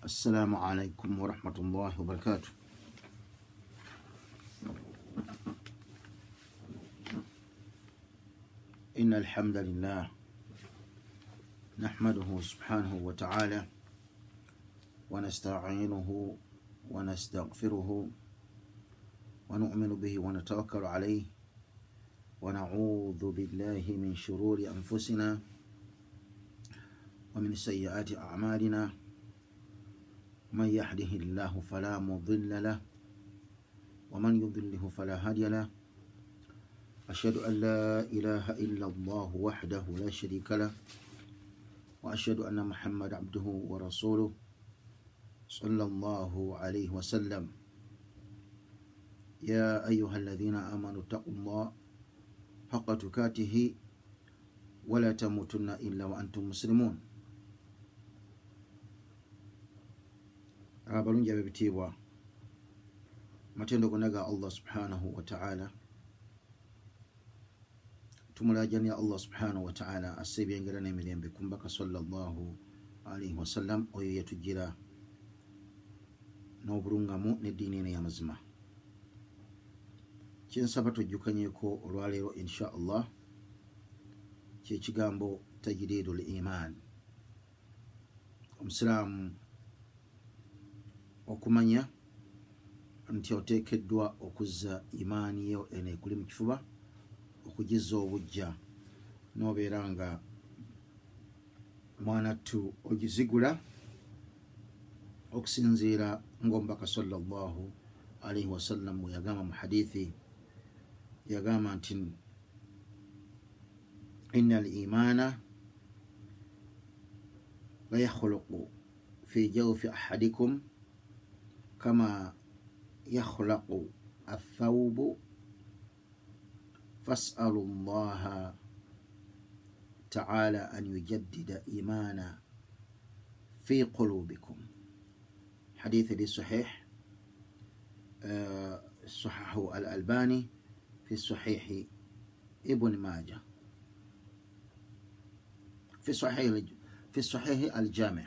السلام عليكم ورحمة الله وبركاته. إن الحمد لله نحمده سبحانه وتعالى ونستعينه ونستغفره ونؤمن به ونتوكل عليه ونعوذ بالله من شرور أنفسنا ومن سيئات أعمالنا. من يهده الله فلا مضل له ومن يضلله فلا هادي له. أشهد أن لا إله إلا الله وحده لا شريك له وأشهد أن محمد عبده ورسوله صلى الله عليه وسلم. يا أيها الذين آمنوا اتقوا الله حق تقاته ولا تموتن إلا وأنتم مسلمون. abalungi ab'ebitiibwa, matendo gonna ga Allah subhanahu wa ta'ala, tumulajania Allah subhanahu wa ta'ala asse ebyengera n'emirembe ku mbaka sallallahu alaihi wasallam, oyo yatujjira n'obulungamu n'eddiini eno y'amazima. Kyensaba tujjukanyeko olwaleero insha Allah kyekigambo tajridul iman. Omusiraamu okumanya nti oteekeddwa okuzza imaani yo eno ekuli mu kifuba, okugizza obujja, n'obeera nga mwanattu ogizigula okusinziira ng'omubaka sallallahu alaihi wasallam bwe yagamba mu hadithi. Yagamba nti inna al-imana la yakhluqu fi jawfi ahadikum kama yakhlaqu athawbu fas'alu allaha ta'ala an yujaddida imana fi qulubikum. Hadithi di sahih, sahahu al-Albani fi sahihi Ibn Majah, fi sahihi al-Jami'.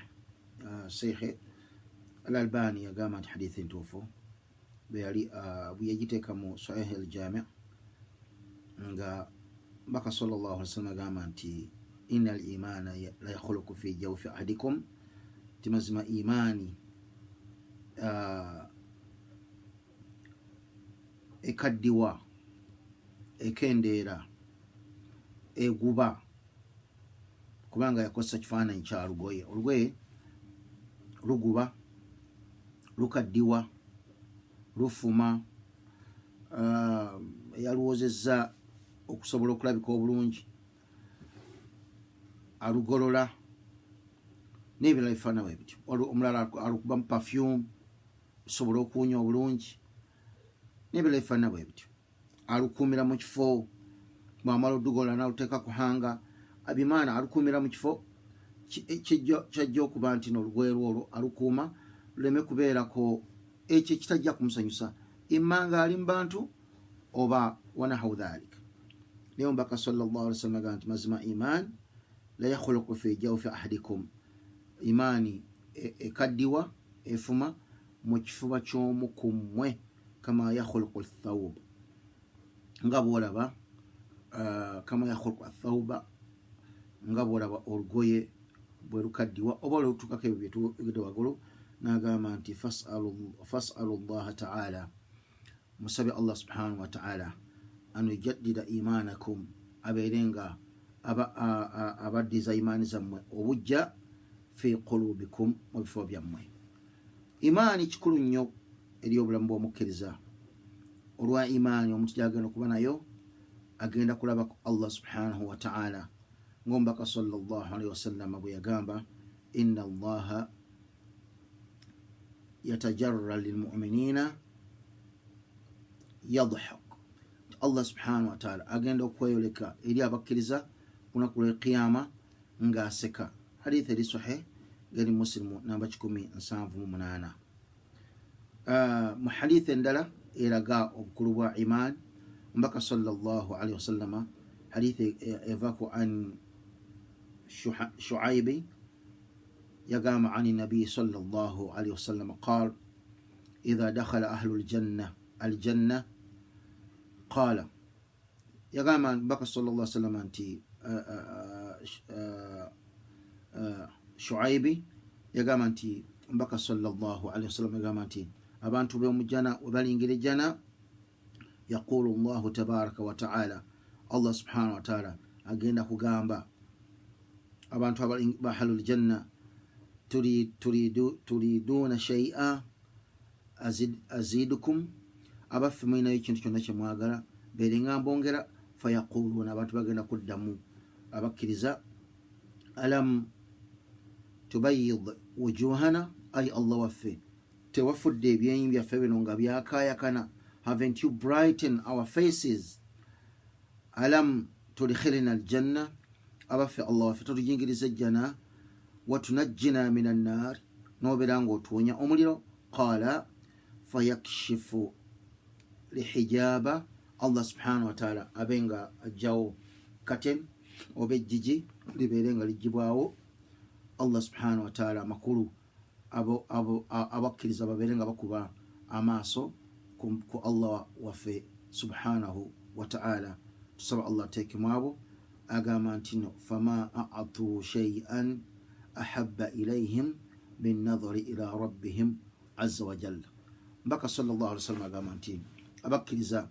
Sahih al-Albani yagamba nti hadithi ntuufu bwe yagiteeka mu Sahih al-Jami' nga mbaka sallallahu alaihi wasallam agamba nti inna al-imana la yakhluqu fi jawfi ahadikum, ti mazima imaani ekaddiwa, ekendeera, eguba, kubanga yakozesa kifaananyi kya lugoye. Olugoye luguba, lukaddiwa, lufuma, yaluwozezza okusobola okulabika obulungi, alugolola n'ebirala bifaanana bwe bityo. Omulala alukuba mu perfume bisobola okuwunya obulungi, n'ebirala bifaanana bwe bityo. Alukuumira mu kifo, bw'amala oddugolola n'aluteeka ku hanga, abimaana alukuumira mu kifo kyajja okuba nti n'olugoye lwolwo alukuuma luleme kubeerako ekyo ekitajja kumusanyusa, imma nga ali mu bantu oba wanahawu dhalika. Naye omubaka sallallahu alaihi wasallam agamba nti mazima iman la yakhluqu fi jawfi ahadikum, imaani ekaddiwa, efuma mu kifuba ky'omu ku mmwe, kama yakhluqu athawb, nga bw'olaba kama yakhluqu athawba, nga bw'olaba olugoye bwe lukaddiwa oba olutukako ebyo byetugedde waggulu. N'agamba nti fas'alu allaha ta'ala, musabe Allah subhanahu wa ta'ala an yujaddida imanakum, abeere nga abaddiza imaani zammwe obujja fi qulubikum, mu bifo byammwe. Imaani kikulu nnyo eri obulamu bw'omukkiriza. Olwa imaani omuntu gy'agenda okuba nayo, agenda kulaba ku Allah subhanahu wa ta'ala, ng'omubaka sallallahu alaihi wasallam bwe yagamba inna allaha yatajarra lilmu'minina yadhhak. Allah subhanahu wa ta'ala agenda okweyoleka eri abakkiriza kunaku lw'eqiyama ng'aseka. Hadithi eri sahih gari Muslimu namba 178. Mu hadithi endala eraga obukulu bwa iman, mbaka sallallahu alaihi wasallam, hadithi evako an Shu'aibi يقام عن النبي صلى الله عليه وسلم قال إذا دخل أهل الجنة قال يقام بك صلى الله عليه وسلم أنت شعيبي يقام أنت بك صلى الله عليه وسلم يقام أنت أبانت بيوم الجنة وبالإنجل الجنة يقول الله تبارك وتعالى الله سبحانه وتعالى أجينا كغامبا أبانت بأهل الجنة تريدون شيئا أزيدكم أبف من يكنت كنت مواغرا بيرنغا بونغرا فيقولون أبانت بأجينا كدامو أبكرزا ألم تبيض وجوهنا أي الله وفي توفد بيين يفبنونغا بياكايا كنا haven't you brightened our faces ألم تدخلنا الجنة أبف الله وفي ترجينجرز الجنة وتنجنا من النار نوبرانغو تونيا أمريرو قال فيكشف لحجاب الله سبحانه وتعالى أبنغا الجو كتن وبجيجي لبيرنغا لجباو الله سبحانه وتعالى makulu abakkiriza babeerenga bakuba amaaso ku Allah waffe subhanahu wa ta'ala. Tusaba Allah teekemu abo agamba nti no fama a'atu shay'an ahabba ilayhim min nadhari ila rabbihim azza wa jalla. Mbaka sallallahu alaihi wasallam agamba nti abakkiriza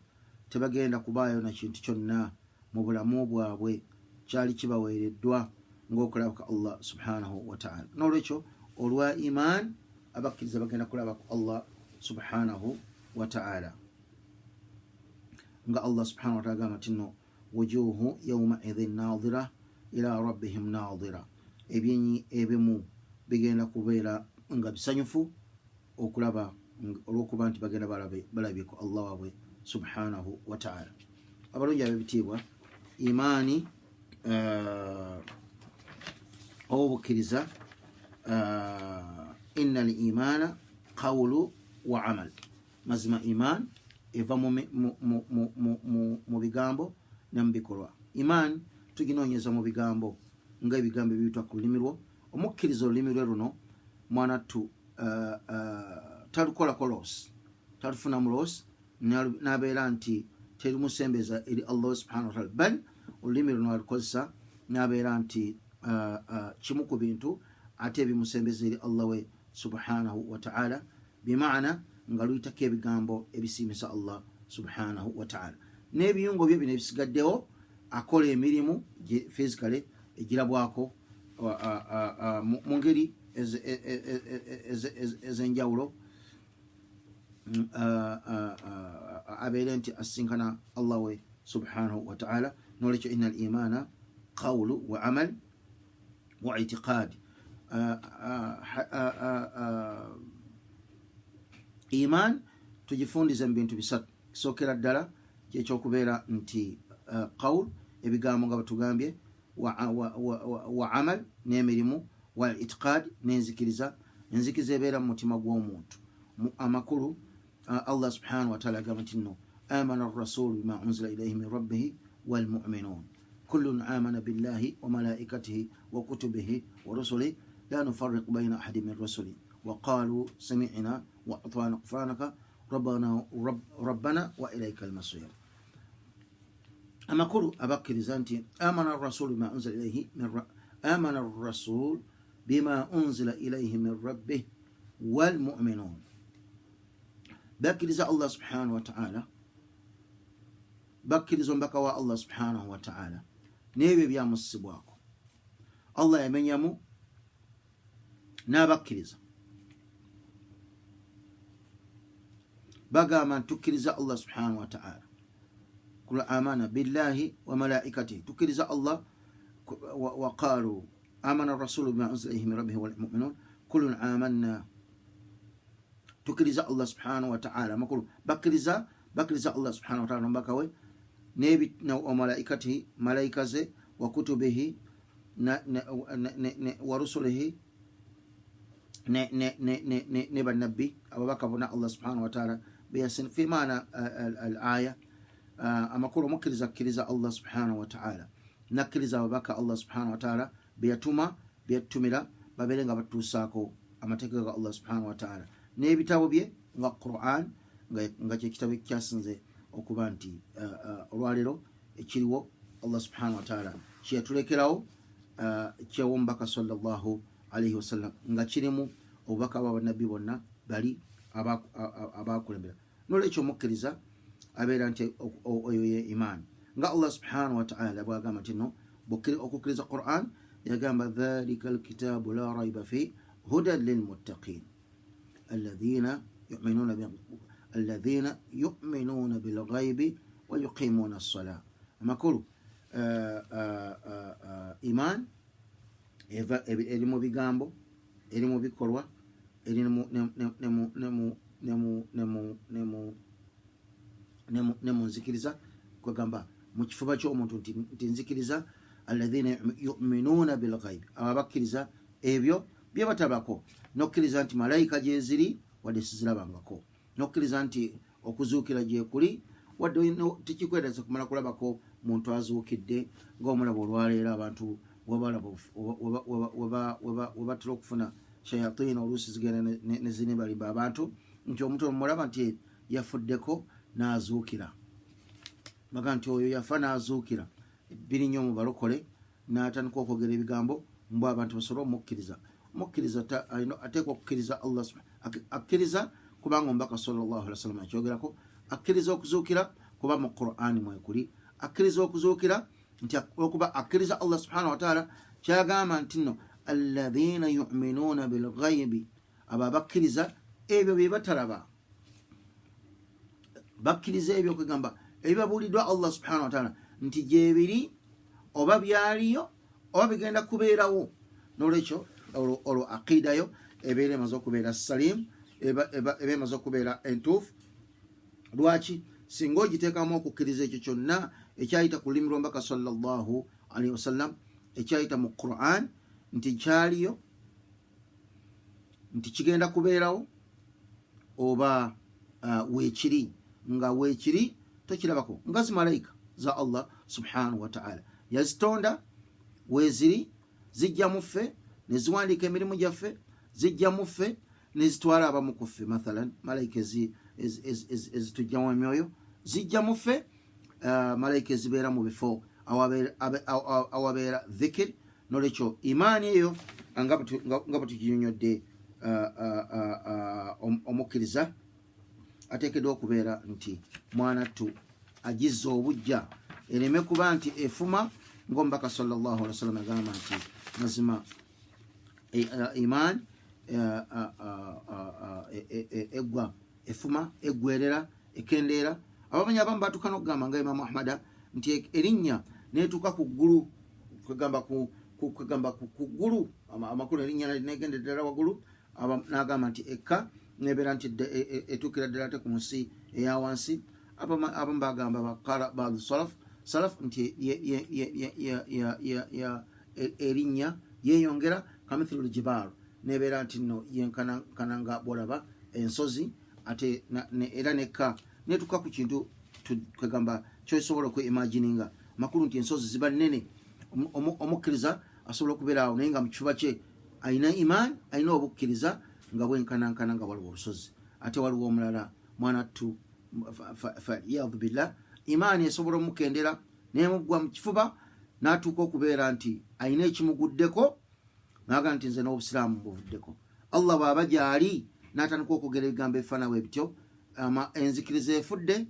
tebagenda kubaayo na kintu kyonna mu bulamu bwabwe kyali kibaweereddwa ng'okulaba ku Allah subhanahu wa ta'ala. N'olwekyo olwa iman abakkiriza bagenda kulaba ku Allah subhanahu wa ta'ala nga Allah subhanahu wa ta'ala agamba nti no wujuhu yawma idhin nadhira ila rabbihim nadhira, ebyenyi ebimu bigenda kubeera nga bisanyufu okulaba olw'okuba nti bagenda balabye ku Allah waabwe subhanahu wa ta'ala. Abalungi ab'ebitiibwa, imaani obukkiriza inna al-imana qawlu wa amal, mazima iman eva mu bigambo ne mu bikolwa. Iman tuginoonyeza mu bigambo nga ebigambo ebiyitwa ku lulimi lwo. Omukkiriza olulimi lwe luno mwanattu talukolako loosi, talufunamu loosi n'abeera nti terimusembeza eri Allah subhanahu wa ta'ala, bal olulimi luno alukozesa n'abeera nti kimu ku bintu ate ebimusembeza eri Allah we subhanahu wa ta'ala, bimaana nga luyitako ebigambo ebisiimisa Allah subhanahu wa ta'ala. N'ebiyungo bye bino ebisigaddewo akola emirimu physically egirabwako mu ngeri ez'enjawulo, abeere nti asinkana Allah we subhanahu wa ta'ala. N'olwekyo inna al-imana qawlu wa amal wa i'tiqad. Iman tugifundiza mu bintu bisatu. Kisookera ddala kyekyokubeera nti qawl, ebigambo nga batugambye, wa amal, n'emirimu, wa i'tiqad, n'enzikiriza. Enzikiriza ebeera mu mutima gw'omuntu. Amakulu Allah subhanahu wa ta'ala agamba nti no amana ar-rasul bima unzila ilayhi min rabbih wal mu'minun kullun amana billahi wa malaikatihi wa kutubihi wa rusulihi la nufarriqu bayna ahadin min rusuli wa qalu sami'na wa ata'na ghufranaka rabbana wa ilayka al-masir. Amakulu abakkiriza nti amana ar-rasul bima unzila ilayhi amana ar-rasul bima unzila ilayhi min rabbih wal mu'minun. Bakkiriza Allah subhanahu wa ta'ala, bakkiriza omubaka wa Allah subhanahu wa ta'ala n'ebyo ebyamussibwako. Allah yamenyamu n'abakkiriza bagamba ntukkiriza Allah subhanahu wa ta'ala. Kul amana billahi wa malaikatihi, tukkiriza Allah. Wa qalu amana ar-rasulu bima unzila ilayhi min rabbihi wal mu'minun kullun amanna, tukkiriza Allah subhanahu wa ta'ala. Makulu bakkiriza Allah subhanahu wa ta'ala n'omubaka we wa malaikatihi, malaika ze, wa kutubihi wa rusulihi, ne bannabbi ababaka bonna Allah subhanahu wa ta'ala beyasin fi maana al-aya. Amakulu mukkiriza kkiriza Allah subhanahu wa ta'ala, nakkiriza ababaka Allah subhanahu wa ta'ala beyatuma, beyatumira, babeere nga batuusaako amateeka ga Allah subhanahu wa ta'ala n'ebitabo bye nga Quran nga kyekitabo ekyasinze okuba nti olwaleero ekiriwo Allah subhanahu wa ta'ala kyeyatulekerawo kyewomubaka sallallahu alaihi wasallam nga kirimu obubaka bw'abannabbi bonna bali abakulembera. Nolwekyo omukkiriza abeera nti oyo ye imaani nga Allah subhanahu wa ta'ala bwagamba nti no okukkiriza Quran yagamba dhalika alkitabu la raiba fi hudan lilmuttaqin alladhina yu'minuna bilghaibi wa yuqimuna as-salah. Amakulu iman eri mu bigambo, eri mu bikolwa, eri ne mu nzikiriza. Kwegamba mu kifuba ky'omuntu nti nzikiriza alladhina yu'minuna bilghaibi, ababakkiriza ebyo bye batabako, nokkiriza nti malayika gye ziri wadde sizirabangako, nokkiriza nti okuzuukira gye kuli wadde tekikwereeza kumala kulabako muntu azuukidde ng'omulaba olwaleero abantu webatera okufuna shayatina oluusi zigenda ne zinibalimba abantu nti omuntu omulaba nti yafuddeko n'azuukira, baga nti oyo yafa n'azuukira, biri nnyo mu balokole, n'atandika okwogera ebigambo mbw abantu basobole omukkiriza. Mukkiriza ateekwa okukkiriza Allah akkiriza kubanga omubaka sallallahu alaihi wasallam akyogerako, akkiriza okuzuukira kuba mu Qur'ani mwekuli, akkiriza okuzuukira nti okuba akkiriza Allah subhanahu wa ta'ala kyagamba nti no alladhina yu'minuna bilghaibi, abo abakkiriza ebyo bye batalaba, bakkiriza ebyo kwegamba ebibabuuliddwa Allah subhanahu wa ta'ala nti gyebiri oba byaliyo oba bigenda kubeerawo. Nolwekyo olwo aqida yo ebeera emaze okubeera salim, eba emaze okubeera entuufu. Lwaki? Singa ogiteekamu okukkiriza ekyo kyonna ekyayita ku lulimi lw'omubaka sallallahu alaihi wasallam, ekyayita mu Quran nti kyaliyo, nti kigenda kubeerawo, oba weekiri, nga weekiri tokirabako, nga zimalayika za Allah subhanahu wa ta'ala yazitonda weeziri, zijja muffe neziwandiika emirimu gyaffe, zijja muffe nezitwala abamu ku ffe. Mathalan malayika ezitujjamu emyoyo zijja muffe, malayika ezibeera mu bifo awabeera dhikiri. Nolwekyo imaani eyo nga bwetuginyonyodde omukkiriza ateekeddwa okubeera nti mwanattu agizza obujja, ereme kuba nti efuma ng'omubaka sallallahu alaihi wasallam agamba nti mazima iman egwa efuma eggwerera ekendeera. Abamanyi abamu batuuka n'okugamba nga Imamu Ahmada nti erinnya neetuuka ku ggulu, kwegamba ku ggulu, amakulu erinnya negenda ddala waggulu, n'agamba nti ekka nebeera nti etuukira ddala te ku nsi eya wansi. Abamu bagamba bakala badu salaf nti erinnya yeeyongera kamithilul jibaal, nebeera nti no yenkana nga bwolaba ensozi, ate era nekka netuuka ku kintu kwegamba kyosobola okwe-imagininga. Makulu nti ensozi ziba nnene, omukkiriza asobola okubeera awo naye nga mu kifuba kye alina imaani, alina obukkiriza nga bwenkanankana nga waliwo olusozi. Ate waliwo omulala mwanattu faliyadhu billah, imaani esobola omukendera nemugwa mu kifuba n'atuuka okubeera nti alina ekimuguddeko, naga nti nze n'obusiraamu buvuddeko. Allah bw'aba gyali n'atandika okwogera ebigambo ebifaanana bwe bityo, enzikiriza efudde,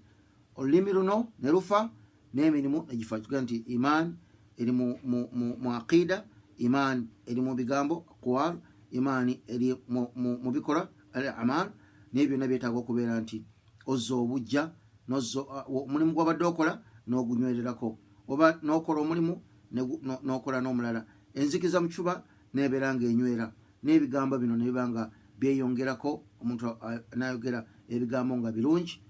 olulimi luno ne lufa, n'emirimu negifa. Tugamba nti imaani eri mu aqida, imaani eri mu bigambo aqwaal, imaani eri mu bikolwa al-amal, n'ebyo byonna byetaaga okubeera nti ozza obujja, omulimu gw'obadde okola n'ogunywererako, oba n'okola omulimu n'okola n'omulala. Enzikiriza mu kifuba nebeera ng'enywera, n'ebigambo bino ne biba nga byeyongerako. Omuntu n'ayogera ebigambo nga birungi,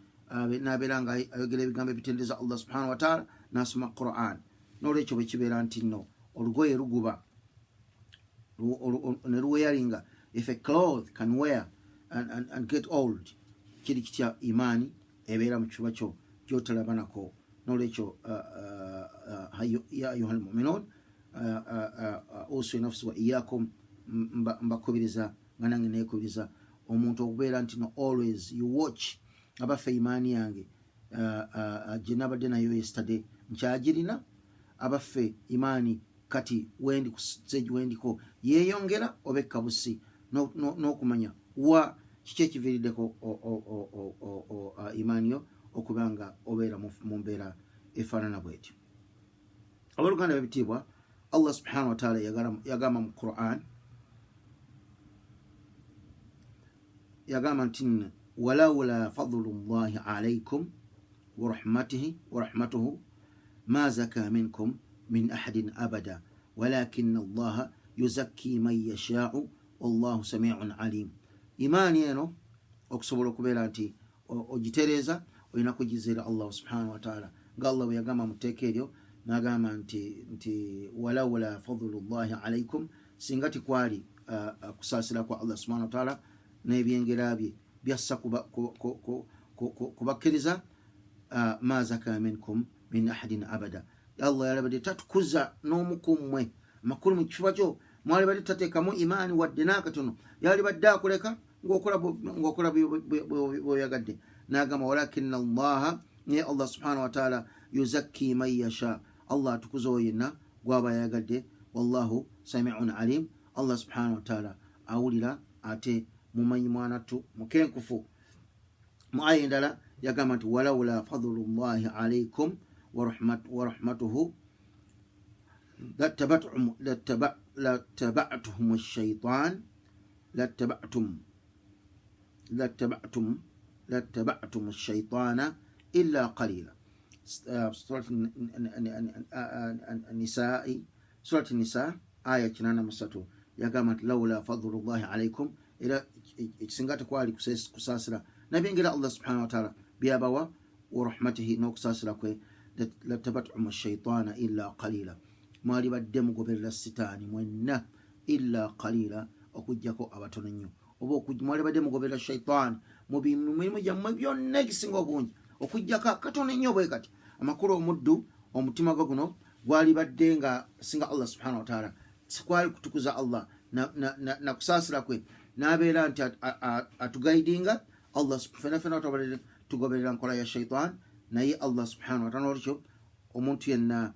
n'abeera nga ayogera ebigambo ebitendereza Allah subhanahu wa ta'ala, n'asoma Quran. N'olwekyo bwe kibeera nti nno olugoye luguba ne luweyaringa, if a cloth can wear and get old, kiri kitya imaani ebeera mu kifuba kyo gy'otalabanako. N'olwekyo ya ayuha almu'minun usi nafsi wa iyakum mbakubiriza nga nange neekubiriza omuntu okubeera nti no always you watch abaffe imaani yange gye nabadde nayo yesterday nkyagirina abaffe imaani kati wendiko yeeyongera oba ekkabusi n'okumanya wa kiki ekiviiriddeko imaani yo okuba nga obeera mu mbeera efaanana bwetyo. Abooluganda b'ebitiibwa, Allah subhanahu wa ta'ala yagamba mu Quran, yagamba nti walawla fadlu llahi alaykum wa rahmatuhu ma zaka minkum min ahadin abada walakin allaha yuzakki man yasha'u wallahu sami'un alim. Imaani eno okusobola okubeera nti ogitereeza olina kugizeera Allah subhanahu wa ta'ala nga Allah bwe yagamba mu tteeka eryo n'agamba nti walawla fadlu llahi alaykum, singa tikwali kusaasira kwa Allah subhanahu wa ta'ala n'ebyengera bye byassa kubakkiriza ma zaka minkum min ahadin abada, Allah yalabadde tatukuza n'omu ku mmwe amakulu mu kifuba kyo mwali badde tateekamu imaani wadde n'akatono, yali badde akuleka ng'okola bweoyagadde. N'agamba walakinna allaha, naye Allah subhanahu wa ta'ala yuzakki man yasha, Allah atukuza oyo yenna gwaba yayagadde. Wallahu sami'un alim, Allah subhanahu wa ta'ala awulira ate mumanyi mwanattu mukenkufu. Mu aya endala yagamba nti walawla fadlu llahi alaykum wa rahmatuhu lattaba'tuhum ash-shaytan lattaba'tum ash-shaytana illa qalila. Surat an-Nisa aya 83 yagamba nti lawla fadlu llahi alaykum, era ekisinga tekwali kusaasira nabyengera Allah subhanahu wa ta'ala byabawa wa rahmatihi n'okusaasira kwe lattaba'tum ash-shaytana illa qalila, mwali badde mugoberera sitaani mwenna illa qalila, okujjako abatono nnyo. Oba mwali badde mugoberera shaytaani mu mirimu gyammwe byonna egisinga obungi, okujjako akatono nnyo bwe kati. Amakulu omuddu omutima gwe guno gwali badde nga singa Allah subhanahu wa ta'ala sikwali kutukuza Allah na kusaasira kwe n'abeera nti atugaidinga Allah fena tugoberera nkola ya shaytan, naye Allah subhanahu wa ta'ala olwekyo omuntu yenna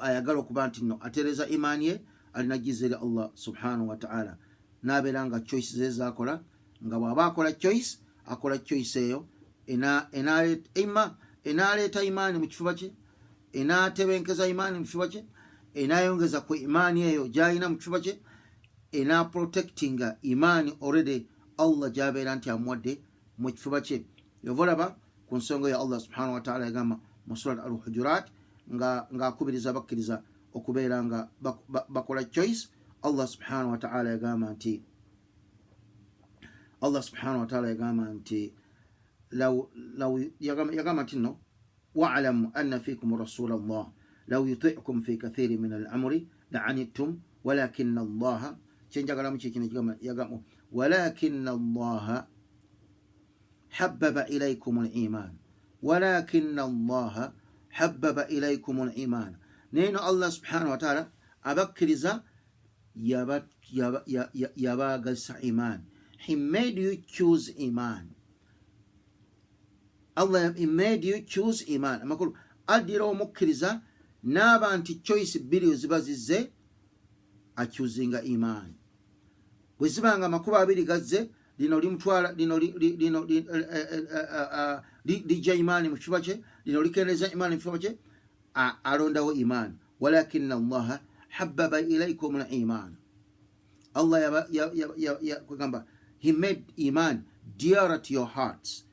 ayagala okuba nti no atereza imaani ye alina gizeera Allah subhanahu wa ta'ala, n'abeera nga choice ze zakola, nga bw'aba akola choice eyo enaleeta imaani mu kifuba kye, enaatebenkeza imaani mu kifuba kye, enaayongeza ku imaani eyo gy'alina mu kifuba kye, protectinga imaani already Allah gy'abeera nti amuwadde mu kifuba kye. Yova olaba ku nsonga ya Allah subhanahu wa ta'ala yagamba mu surat al-Hujurat ng'akubiriza bakkiriza okubeera nga bakola choice. Allah subhanahu wa ta'ala yagamba nti yagamba nti no wa'lamu anna fikum rasula Allah law yuti'ukum fi kathirin min al-amri la'anittum walakinna Allah, kyenjagalamu kikino yagamba walakinna Allah habbaba ilaykum al-iman, walakinna Allah habbaba ilaykum al-iman. Neno Allah subhanahu wa ta'ala abakkiriza yabagasa iman. He made you choose iman. Allah he made you choose iman. Amakulu adira omukkiriza n'aba nti choice bbiri ziba zizze achuzinga iman. Bwe zibanga amakuba abiri gazze, lino limutwala lijja imaani mu kifuba kye, lino likendeeza imaani mu kifuba kye, alondawo imaani. Walakinna allaha habbaba ilaykum al-iman. Allah kugamba he made iman dearer to your hearts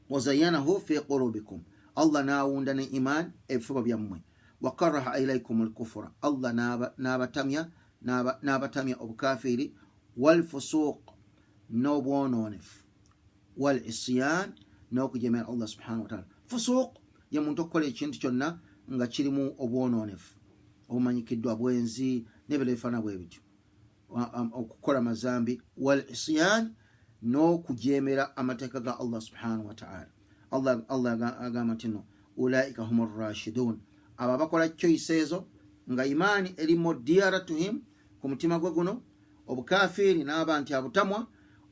wazayyanahu fi qulubikum. Allah naawunda ne iman ebifuba byammwe. Wakaraha ilaykum al-kufra. Allah n'abatamya obukafiri, walfusuq n'obwononefu, walisyan n'okujemera Allah subhanahu wa ta'ala. Fusuq ye muntu okukola ekintu kyonna nga kirimu obwononefu, obumanyikiddwa bwenzi n'ebintu ebifaana bwe bityo, okukola mazambi. Walisyan n'okujemera amateeka ga Allah subhanahu wa ta'ala. Allah agamba nti no ulaika humur rashidun, abo abakola choice ezo nga imaani eri more dearer to him ku mutima gwe guno, obukafiri n'aba nti abutamwa,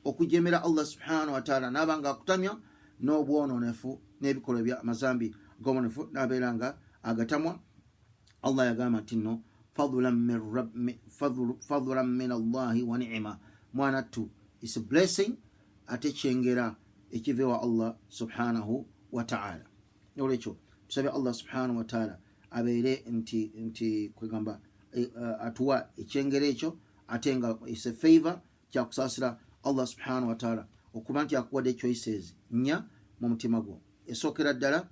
okujemera Allah subhanahu wa ta'ala n'aba nga akutamya, n'obwononefu n'ebikolwa bya mazambi g'omunefu n'abeera nga agatamwa. Allah yagamba nti nno fadlan min Allahi wa ni'ma, mwana tu is a blessing ate kyengera ekiva ewa Allah subhanahu wa ta'ala. Olwekyo tusabe Allah subhanahu wa ta'ala abeere nti kwegamba atuwa ekyengera ekyo ate nga is a favor kyakusaasira Allah subhanahu wa ta'ala okuba nti akuwadde choices nnya mu mutima gwo. Esookera ddala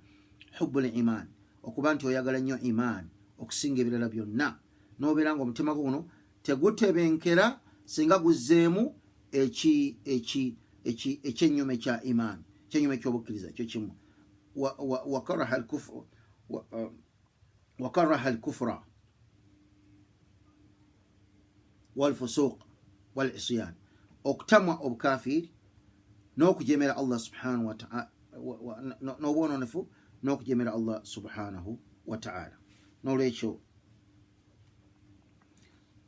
hubbul iman, okuba nti oyagala nnyo iman okusinga ebirala byonna, n'obeera nga omutima gwo guno tegutebenkera singa guzzeemu ekyennyume kya iman, ekyennyume ekyobukkiriza kyo kimu. wakaraha alkufra walfusuq walisyan, okutamwa obukafiri n'okujemera Allah subhanahu wa ta'ala, n'obwononefu n'okujemera Allah subhanahu wa ta'ala. N'olwekyo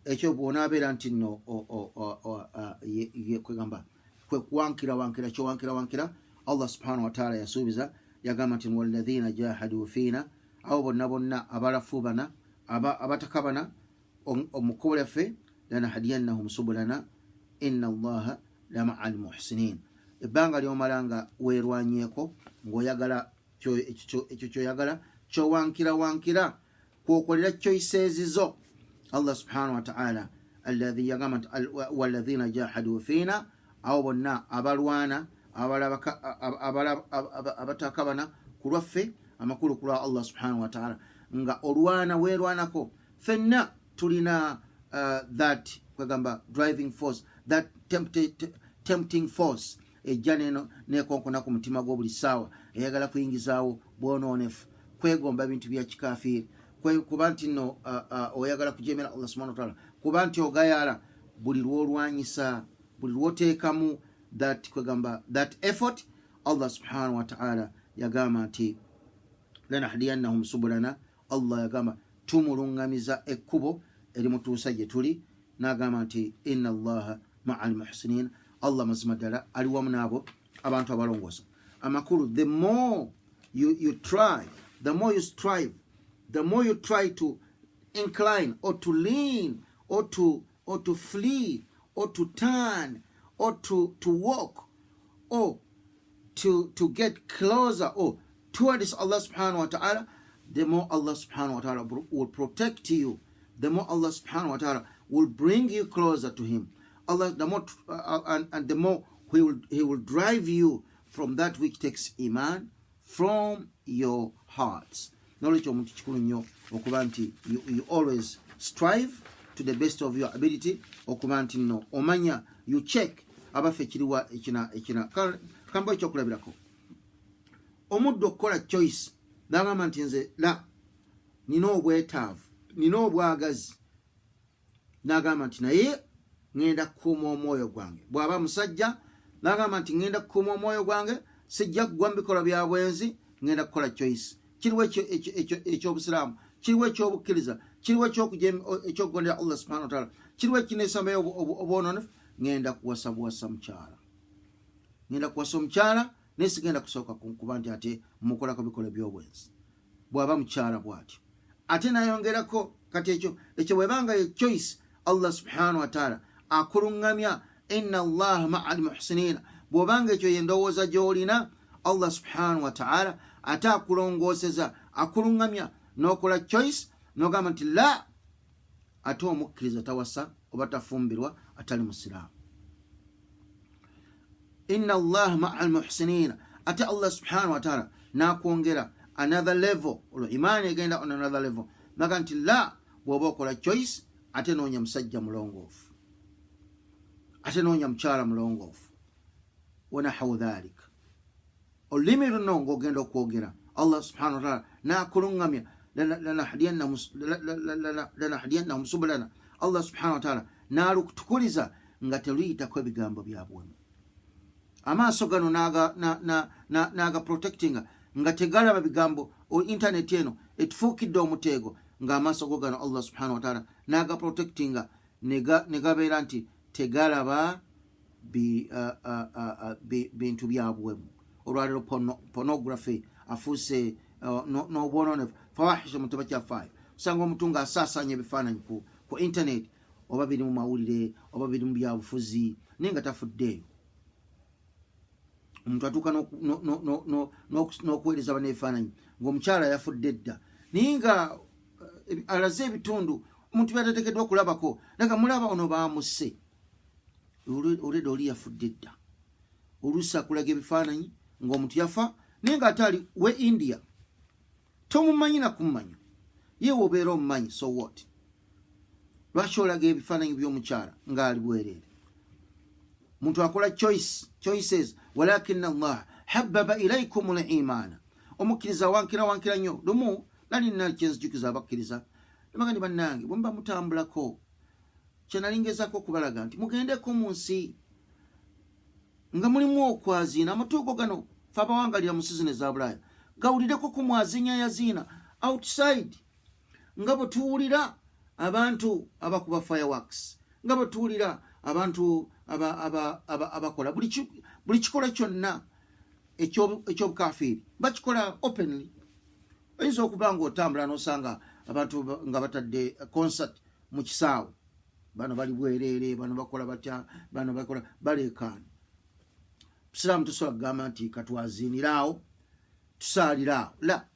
ekyo bw'onaabeera nti nno kwegamba kwe kuwankira kyowankira Allah subhanahu wa ta'ala yasuubiza, yagamba nti walladhina jahadu fiina, abo bonna abalafubana abatakabana omukubo lyaffe, lanahdiyannahum subulana inna Allaha lama'a almuhsinin. Ebbanga ly'omala nga weerwanyeeko ng'oyagala ekyo kyoyagala kyowankira kwokolera choices zo, Allah subhanahu wa ta'ala alladhi yagamba nti walladhina jahadu fiina, abo bonna abalwana abatakabana ku lwaffe amakulu ku lwa Allah subhanahu wa ta'ala, nga olwana weerwanako fenna tulina that kwegamba driving force, that tempting force ejja neno nekonkona ku mutima gwo buli ssaawa, eyagala kuyingizaawo bwonoonefu, kwegomba bintu bya kikafiiri, kuba nti nno oyagala kujemera Allah subhanahu wa ta'ala, kuba nti ogayala buli lwolwanyisa, buli lwoteekamu that kwegamba that effort, Allah subhanahu wa ta'ala yagamba nti lanahdiyannahum subulana, Allah yagamba tumulungamiza ekkubo erimutuusa gye tuli, n'agamba nti inna Allaha ma'a almuhsinin, Allah mazima ddala ali wamu n'abo abantu abalongoosa. Amakulu, the more you try, the more you strive, the more you try to incline or to lean or to flee or to turn or to walk or to get closer or towards Allah subhanahu wa ta'ala, the more Allah subhanahu wa ta'ala will protect you, the more Allah subhanahu wa ta'ala will bring you closer to him. Allah, the more and the more he will drive you from that which takes iman from your hearts. Nolekyo omuntu kikulu nnyo okuba nti you always strive to the best of your ability, okuba nti nno omanya you check abaffe ekiriwa ekina kamba ekyokulabirako. Omuddu okukola choice n'agamba nti nze nina obwetaavu, nina obwagazi, n'agamba nti naye ngenda kukuuma omwoyo gwange. Bw'aba musajja n'agamba nti ngenda kukuuma omwoyo gwange, sijja kugwa mu bikolwa bya bwenzi, ngenda kukola choice. Kiriwo ekyobusiraamu, kiriwo ekyobukkiriza, kiriwo ekyokugondera Allah subhanahu wa ta'ala, kiriwo ekineesambayo obwononefu, ngenda kuwasa mukyala. Ngenda kuwasa omukyala naye sigenda kusooka kuba nti ate mukolako bikolwa by'obwenzi. Bw'aba mukyala bw'atyo. Ate nayongerako kati ekyo bwebanga ye choice, Allah subhanahu wa ta'ala akuluŋŋamya inna Allaha ma'a almuhsinin. Bw'obanga ekyo ye ndowooza gy'olina, Allah subhanahu wa ta'ala ate akulongooseza, akuluŋŋamya n'okola choice n'ogamba nti la, ate omukkiriza tawasa oba tafumbirwa atali musiraamu. Inna Allaha ma'a almuhsinin, ate Allah subhanahu wa ta'ala n'akwongera another level, olwo imaani egenda on another level, naga nti la, bw'oba okola choice ate noonya musajja mulongoofu, ate noonya mukyala mulongoofu, wanahawu dhalika. Olulimi luno ng'ogenda okwogera, Allah subhanahu wa ta'ala n'akuluŋŋamya lanahdiyannahum subulana, Allah subhanahu wa ta'ala n'alutukuliza nga teluyitako ebigambo bya bwemu. Amaaso gano n'aga protectinga nga tegalaba bigambo o internet eno etufuukidde omuteego ng'amaaso go gano Allah subhanahu wa ta'ala naga protectinga negabeera nti tegalaba bintu byabuwemu. Olwaliro pornography afuuse n'obwononefu fawahisha mu tebakyafaayo. Osanga omuntu nga asaasaanya ebifaananyi ku internet, oba biri mu mawulire oba biri mu byabufuzi, naye nga tafuddeeyo. Omuntu atuuka n'okuweereza baneebifaananyi ng'omukyala yafudde dda, naye nga alaze ebitundu omuntu byatateekeddwa okulabako, naga mulaba ono baamusse, oleda oli yafudde dda. Oluusi akulaga ebifaananyi ng'omuntu yafa naye nga ate ali we India, tomumanyi nakumumanya, yewe obeera omumanyi, so what? Lwaki olaga ebifaananyi by'omukyala ng'ali bwereere? Muntu akola choices, walakin Allah habbaba ilaykum al-imaana. Omukkiriza wankira nnyo. Lumu nali nina kyenzijukiza abakkiriza, nemaga ndi bannange bwe muba mutambulako, kyenalingezako okubalaga nti mugendeko mu nsi nga mulimu okwaziina. Amatuugo gano fe abawangalira mu sizoni eza Bulaaya gawulireko ku mwazinya yaziina outside, nga bwe tuwulira abantu abakuba fireworks, nga bwe tuwulira abantu abakola buli kikola kyonna ekyobukafiiri bakikola openly. Oyinza okuba nga otambula n'osanga abantu nga batadde concert mu kisaawe, bano bali bwereere, bano bakola batya, bano bakola baleekaana. Busiraamu tosobola kugamba nti katwaziiniraawo tusaaliraawo. La,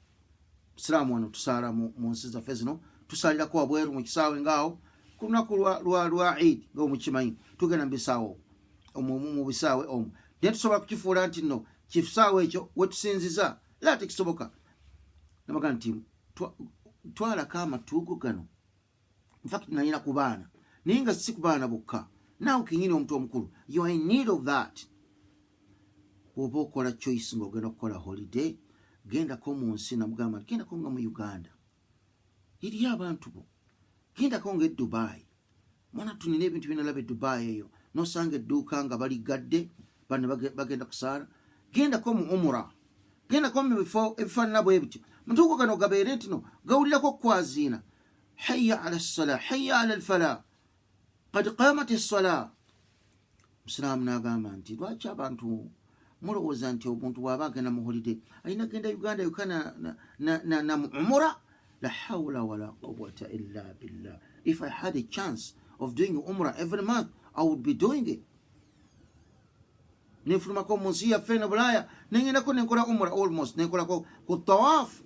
busiraamu wano tusaala mu nsi zaffe zino, tusaalirako wabweru mu kisaawe ngaawo ku lunaku lwa Eid nga mukimanyi tugenda mu bisaawe omwo. Naye tusobola kukifuula nti nno kisaawe ekyo we tusinziza. La, tekisoboka. Namaga nti twalako amatuugo gano. In fact nalina ku baana, naye nga si ku baana bokka, naawe kenyini omuntu omukulu, you are in need of that. Bw'oba okola choice ng'ogenda okukola holiday, gendako mu nsi, namugamba nti gendako nga mu Uganda eri abantu bo, gendako nga e Dubai. Mwana tunina ebintu binalaba e Dubai eyo, nosanga edduuka nga baligadde bano bagenda kusaala. Gendako mu umura, gendako mu bifo ebifaanana bwe bityo. Mutuugo gano gabeere nti no gawulirako okwaziina. Hayya ala ssala, hayya ala alfala, qad qaamati ssala. Musiraamu n'agamba nti lwaki abantu mulowooza nti omuntu bw'aba agenda mu holiday alina genda Uganda yuka na umura? La hawla wala quwwata illa billah. If I had a chance of doing umrah every month, I would be doing it. Nefulumako mu nsi yaffe eno Bulaaya, nengendako nenkola umrah almost, nenkolako ku tawaafu.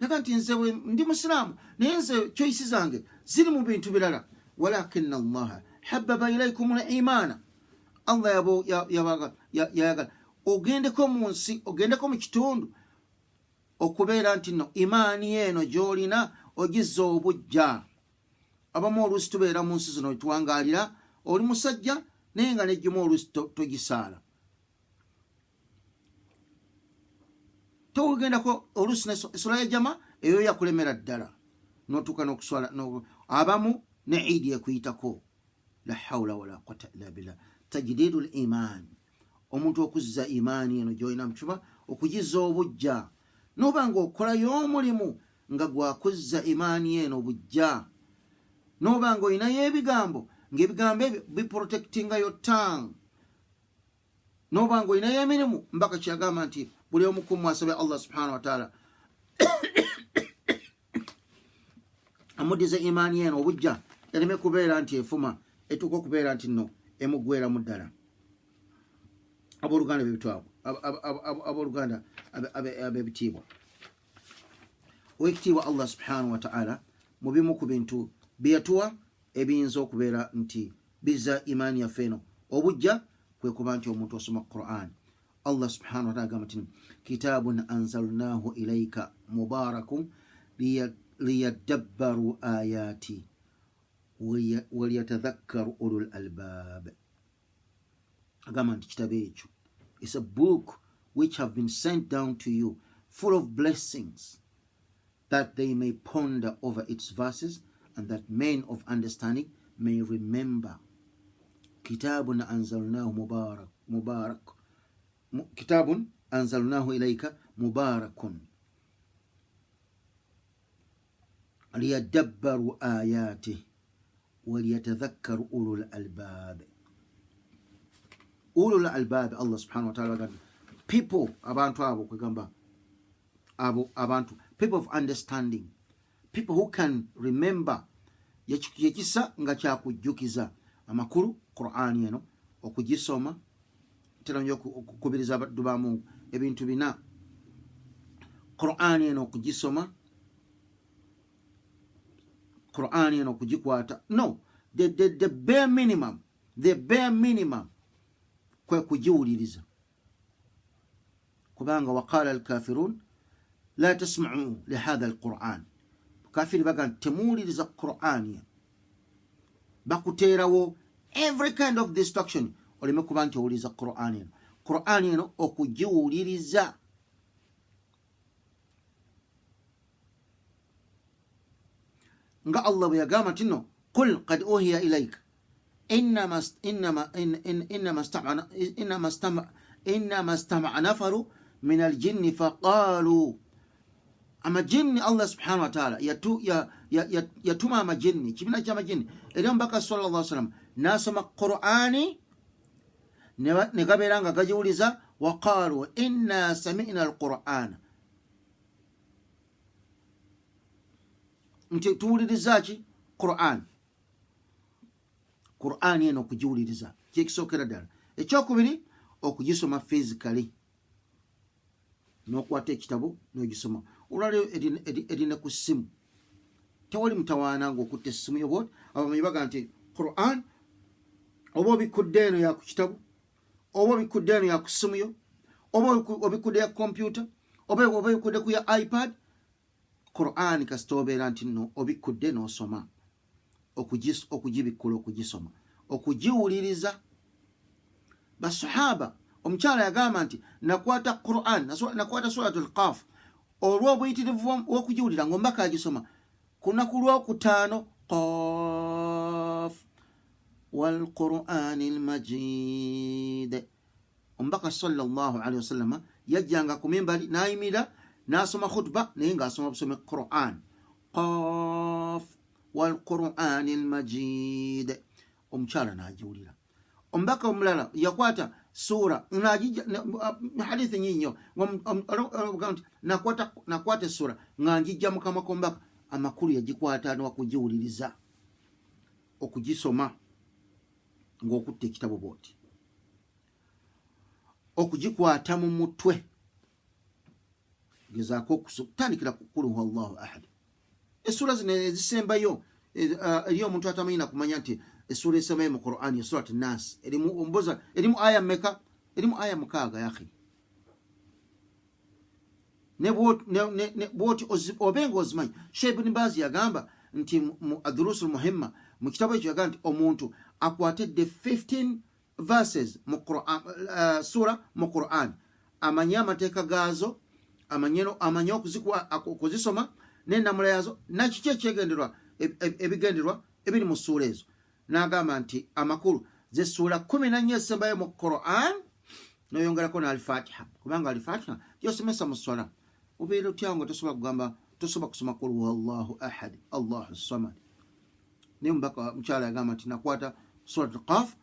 Naga nti nze ndi musiraamu, naye nze choice zange ziri mu bintu birala. Walakinna Allaha habbaba ilaykum al-imaana. Allah yayagala ogendeko mu nsi, ogendeko mu kitundu, okubeera nti no imaani eno gy'olina ogizza obujja. Abamu oluusi tubeera mu nsi zino tuwangaalira, oli musajja naye nga nejjumu oluusi togisaala. Togendako oluusi n'essula ya jama eyo yakulemera ddala, n'otuuka n'okuswala abamu ne Eid ekuyitako. La hawla wala quwwata illa billah. Tajdiidu al-iman, omuntu okuzza imaani eno gy'olina mu kifuba, okugizza obujja. Noba ng'okolayo omulimu nga gwakuzza imaani eno obujja. Noba ng'olinayo ebigambo ng'ebigambo ebyo biprotectinga your tongue. Noba ng'olinayo emirimu, mbaka kyagamba nti buli omu ku mmwe asabye Allah subhanahu wa ta'ala amuddize imaani eno obujja, ereme kubeera nti efuma, etuuka okubeera nti nno emugweramu ddala. Abooluganda bebitwabo, abooluganda ab'ebitiibwa, owekitiibwa Allah subhanahu wa ta'ala mu bimu ku bintu bye yatuwa ebiyinza okubeera nti bizza imaani yaffe eno obujja, kwe kuba nti omuntu osoma Qur'an. Allah subhanahu wa ta'ala agamba nti kitaabun anzalnahu ilayka mubaarakun liyadabbaru ayati waliyatadhakkaru ulul albab. Agamba nti kitabo ekyo, it's a book which have been sent down to you, full of blessings, that they may ponder over its verses, and that men of understanding may remember. Kitabun anzalnahu mubarak. Kitabun anzalnahu ilayka mubarakun liyadabbaru ayatihi waliyatadhakkaru ulul albab. Ulul albab, Allah subhanahu wa ta'ala agamba people, abantu abo kwegamba abantu, people of understanding, people who can remember. Yekisa nga kyakujjukiza amakulu Qur'ani eno okugisoma tera nyo okukubiriza abaddu ba Mungu ebintu bina Qur'ani eno okugisoma, Qur'ani eno okugikwata. No, the bare minimum kwe kugiwuliriza, kubanga waqala al-kafirun la tasma'u li hadha al-Qur'an. Kafiri baga temuwuliriza Qur'ani, bakuteerawo every kind of destruction oleme kuba nti owuliriza Qur'ani eno. Qur'ani eno okugiwuliriza nga Allah bwe yagamba tino qul qad uhiya ilayka innama istama'a nafaru min aljinni faqalu. Amajinni Allah subhanahu wa ta'ala yatuma amajinni, kibina ky'amajinni eri omubaka sallallahu alaihi wasallam nasoma Qur'ani ne gabeera nga gagiwuliza. Waqalu inna sami'na alqur'ana, nti tuwuliriza ki? Qur'an. Qur'ani eno okugiwuliriza kyekisookera ddala. Ekyokubiri okugisoma physically, n'okwata ekitabo n'ogisoma. Olwaleero erina ku ssimu, tewali mutawaana ng'okutta essimu yo. Abamanyi baga nti Qur'an oba obikudde eno ya ku kitabo, oba obikudde eno ya ku ssimu yo, oba obikudde ya computer, oba obikudde ku ya iPad. Qur'an kasita obeera nti no obikudde n'osoma, okugibikkula, okugisoma, okugiwuliriza. Basahaba, omukyala yagamba nti nakwata Qur'an, nakwata suratul Qaf olw'obuyitirivu w'okugiwulira ng'omubaka agisoma. Ku lunaku lwokutaano, Qaf wal Qur'anil Majid, omubaka sallallahu alaihi wasallam yajjanga ku mimbali n'ayimirira n'asoma khutba naye ng'asoma busome Qur'an. Qaf wal Qur'anil Majid, omukyala n'agiwulira. Omubaka omulala yakwata sura hadithi nyinyo nakwata sura nga njijja mu kamwa k'omubaka, amakulu yagikwata n'okugiwuliriza, okugisoma ng'okutta ekitabo bw'oti, okugikwata mu mutwe. Gezaako okutandikira ku qul huwa Allahu ahad. Essura zino ezisembayo eri omuntu atamanyi na kumanya nti essura esembayo mu Qur'ani ya Surat Nas erimu aya mmeka? Erimu aya 6 ya akhi. Bwoti obenga ozimanyi. Sheikh Ibn Baz yagamba nti mu Ad-Durusul Muhimma mu kitabo ekyo yagamba nti omuntu akwatidde 15 verses mu Qur'an, sura mu Qur'an, amanye amateeka gaazo, amanye okuzisoma n'ennamula yazo, nakiki ekyegenderwa ebigenderwa ebiri mu ssuula ezo. N'agamba nti amakulu ze ssuula 14 esembayo mu Qur'an, n'oyongerako n'Al-Fatiha, kubanga Al-Fatiha gyosomesa mu swala. Obeera otya nga tosobola kusoma qul huwa Allahu ahad Allahu samad. Naye omubaka mukyala yagamba nti nakwata surat Qaf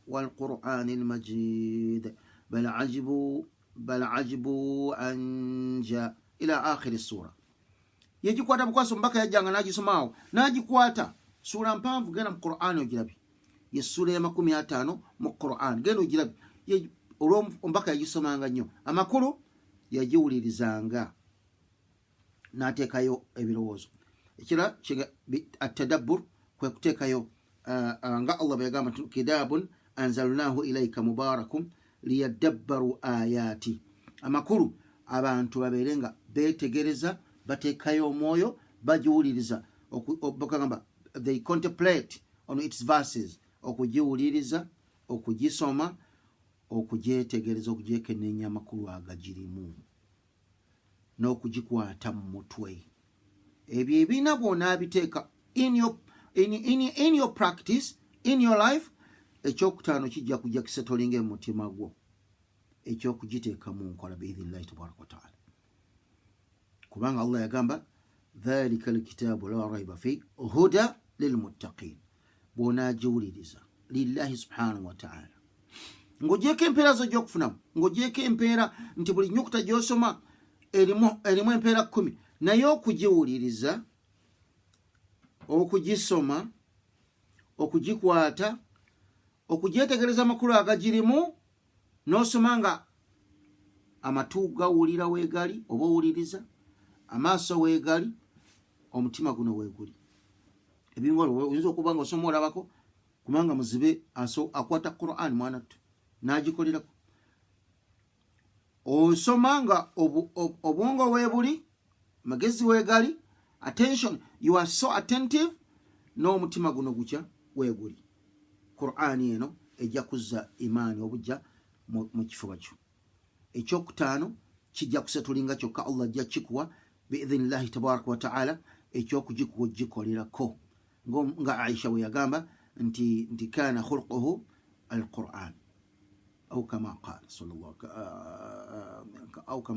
wal Qur'anil Majid bal ajibu an ja ila akhir sura. Yagikwata bukwasa omubaka yajjanga n'agisomaawo, n'agikwata sura mpanvu genda mu Qur'an ogirabye. Ye sura ya 50 mu Qur'an genda ogirabye. Olwo omubaka yagisomanga nnyo, amakulu yagiwulirizanga n'ateekayo ebirowoozo. Ekira atadabbur kwe kuteekayo nga Allah bwe yagamba nti kitabun anzalnahu ilayka mubarakun liyadabbaru ayati. Amakulu abantu babeere nga beetegereza, bateekayo omwoyo, bagiwuliriza, okugamba they contemplate on its verses, okugiwuliriza, okugisoma, okugyetegereza, okugyekenneenya amakulu agagirimu, n'okugikwata mu mutwe. Ebyo ebiina bwona abiteeka in your practice, in your life, ekyokutaano kijja kujja kisetolinga mu mutima gwo. ekyokugiteeka mu nkola biidhinillahi tabaraka wataala, kubanga Allah yagamba dhalika alkitaabu la raiba fi huda lilmuttaqin. bwonaagiwuliriza lillahi subhanahu wataala ng'ogyeko empeera zo gy'okufunamu, ng'ogyeko empeera nti buli nyukuta gy'osoma erimu empeera 10, naye okugiwuliriza, okugisoma, okugikwata, okugyetegereza amakulu agagirimu, n'osoma nga amatu gawulira weegali oba owuliriza, amaaso weegali, omutima guno weeguli. ebimu oyinza okuba nga osoma olabako, kubanga muzibe akwata Quran mwanattu n'agikolerako. Osoma nga obwongo weebuli, magezi weegali, attention, you are so attentive, n'omutima guno gutya weeguli. Quran eno ejja kuzza imaani obujja mu kifuba kyo. Ekyokutaano kijja kusetulinga kyokka Allah ajja kikuwa biidhinillahi tabaraka wataala, ekyokugikuwa gikolerako, nga Aisha bwe yagamba nti kana khulquhu alquran au kama qala sallallahu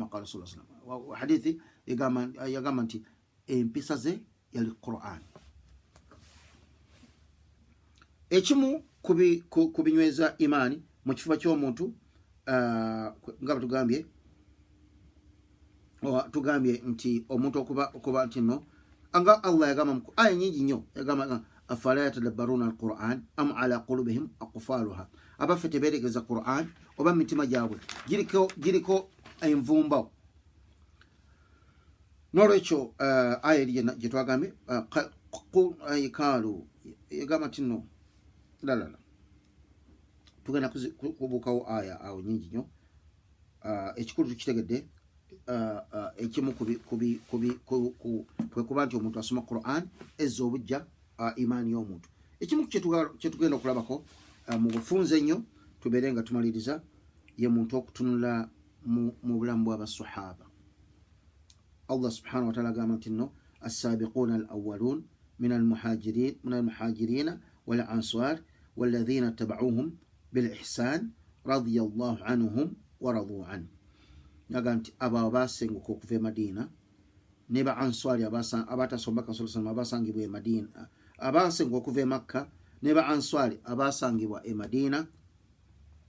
alaihi wasallam. Hadithi yagamba nti empisa ze yali Quran. Ekimu ku binyweza imaani mu kifuba ky'omuntu nga tugambye nti omuntu okuba nti no, nga Allah yagamba mu aya nyingi nnyo, yagamba afala yatadabbaruna alquran am ala qulubihim aqfaluha. Abaffe tebeeregeza Quran oba mitima gyabwe giriko envumba. N'olwekyo aya eri gye twagambye kaalu yagamba nti no lalala, tugenda kubuukawo aya awo nyingi nnyo. Ekikulu tukitegedde, ekimu kwe kuba nti omuntu asoma Quran ezza obujja imaani y'omuntu. Ekimu kyetugenda okulabako mu bufunze ennyo tubeere nga tumaliriza ye muntu okutunula mu bulamu bw'abasahaba. Allah subhanahu wa ta'ala agamba nti no as-sabiquna al-awwalun min al-muhajirina wal ansar والذين اتبعوهم بالإحسان رضي الله عنهم ورضوا عنه. Yaga nti abo abasenguka okuva e Madina ne ba answari abatasomba ka sallallahu abasangibwa e Madina, abasenguka okuva e Makka ne ba answari abasangibwa e Madina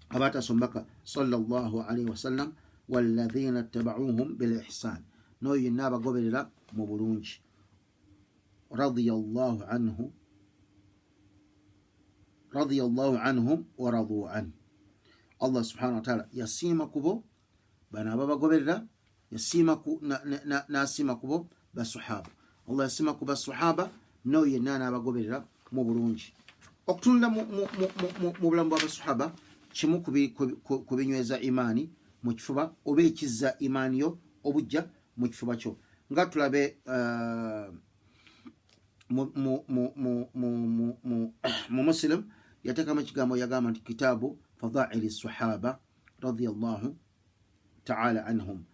abatasombaka sallallahu alaihi wasallam, walladhina ittaba'uhum bil ihsan, no yinna abagoberera mu bulungi. radiyallahu anhum wa radu an. Allah subhanahu wa ta'ala yasiima kubo bana ababagoberera, n'asiima kubo basahaba. Allah yasiima ku basahaba no yenna n'abagoberera mu bulungi. Okutunula mu bulamu bw'abasahaba kimu ku binyweza imaani mu kifuba, oba ekizza imaani yo obujja mu kifuba kyo. Nga tulabe mu Muslim yateekamu ekigambo, yagamba nti kitaabu fadaili sahaba radiyallahu ta'ala anhum.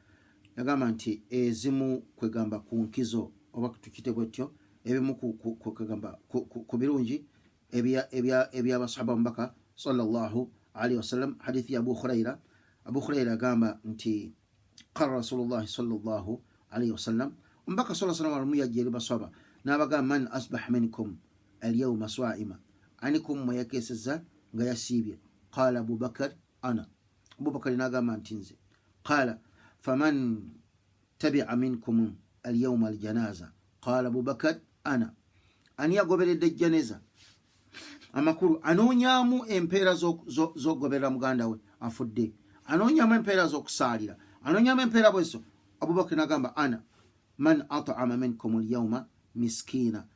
Yagamba nti ezimu kwegamba ku nkizo oba tukite bwetyo, ebimu kwegamba ku birungi ebyabasahaba mubaka sallallahu alaihi wasallam. Hadithi ya Abu Huraira agamba nti qala Rasulullah sallallahu alaihi wasallam, mubaka sallallahu alaihi wasallam yajja eri basahaba n'abagamba man asbah minkum alyawma swa'ima, anikum mweyakeseza nga yasiibye. Qala Abubakar ana, Abubakar n'agamba nti nze. Qala faman tabi'a minkum alyawma aljanaza, qala Abubakar ana, ani agoberedde ejjaneza amakulu, anoonyaamu empeera z'ogoberera muganda we afudde, anoonyaamu empeera z'okusaalira, anoonyaamu empeera bweso. Abubakar n'agamba ana. Man at'ama minkum alyawma miskina,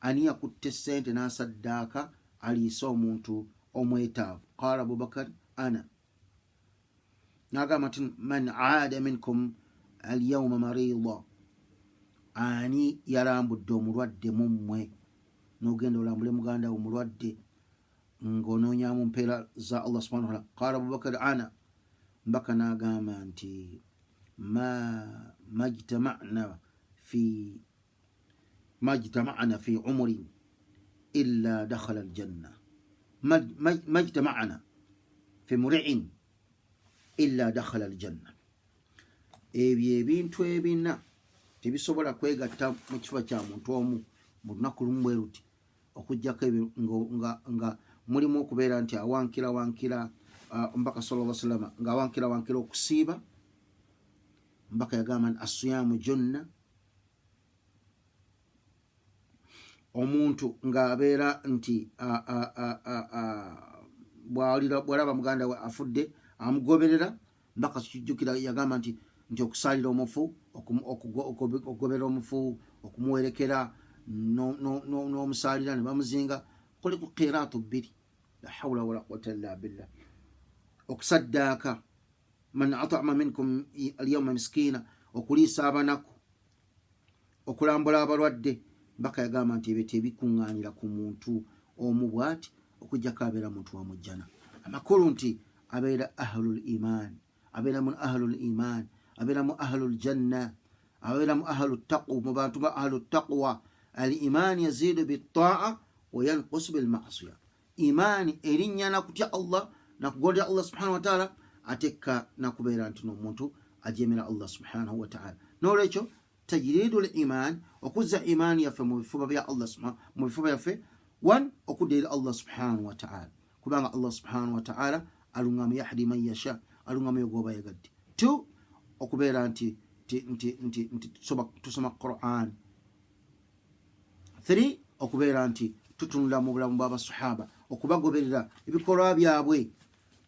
ani yakutte ssente n'asaddaaka aliisa omuntu omwetaavu. Qala Abubakar ana. N'agamba nti man aada minkum alyawma marida, ani yalambudde omulwadde mu mmwe, n'ogenda olambule muganda wo omulwadde ng'onoonyaamu mpeera za Allah subhanahu wa ta'ala. Qala Abubakar ana. Mbaka n'agamba nti majtama'na fi umrin illa dakhala aljanna, majtama'na fi mur'in illa dakhala aljanna. Ebyo ebintu ebina tebisobola kwegatta mu kifo kya muntu omu mu lunaku lumu bwe luti okujjako nga mulimu okubeera nti awankira omubaka sallallahu alaihi wasallam ng'awankira okusiiba. Mbaka yagamba nti asiyaamu junna. Omuntu ng'abeera nti bw'alaba muganda we afudde amugoberera. Mbaka kijjukira yagamba nti okusaalira omufu, okugoberera omufu, okumuwerekera n'omusaalira ne bamuzinga, kuliko qiraatu bbiri, la hawla wala quwwata illa billah. Okusaddaaka, man at'ama minkum alyawma miskiina, okuliisa abanaku, okulambula abalwadde. Mbaka yagamba nti ebyo tebikuŋŋaanira ku muntu omu bw'ati okujjako abeera muntu wa mujjana. Amakulu nti abeera ahlul iman, abeeramu ahlul iman, abeeramu ahlul janna, abeeramu ahlut taqwa, mu bantu ba ahlut taqwa. Al iman yaziidu bittaa'a wa yanqusu bil ma'siya. Imaani erinnya na kutya Allah na kugondera Allah subhanahu wa ta'ala, atekka na kubeera nti n'omuntu ajemera Allah subhanahu wa ta'ala. N'olwekyo tajridul iman, okuzza imaani yaffe mu bifuba bya Allah mu bifuba yaffe, one, okudda eri Allah subhanahu wa ta'ala, kubanga Allah subhanahu wa ta'ala alungamu yahdi man yasha, alungamu yogoba yagadde. Two, okubeera nti tusoma Quran. Three, okubeera nti tutunula mu bulamu bw'abasahaba, okubagoberera ebikolwa byabwe.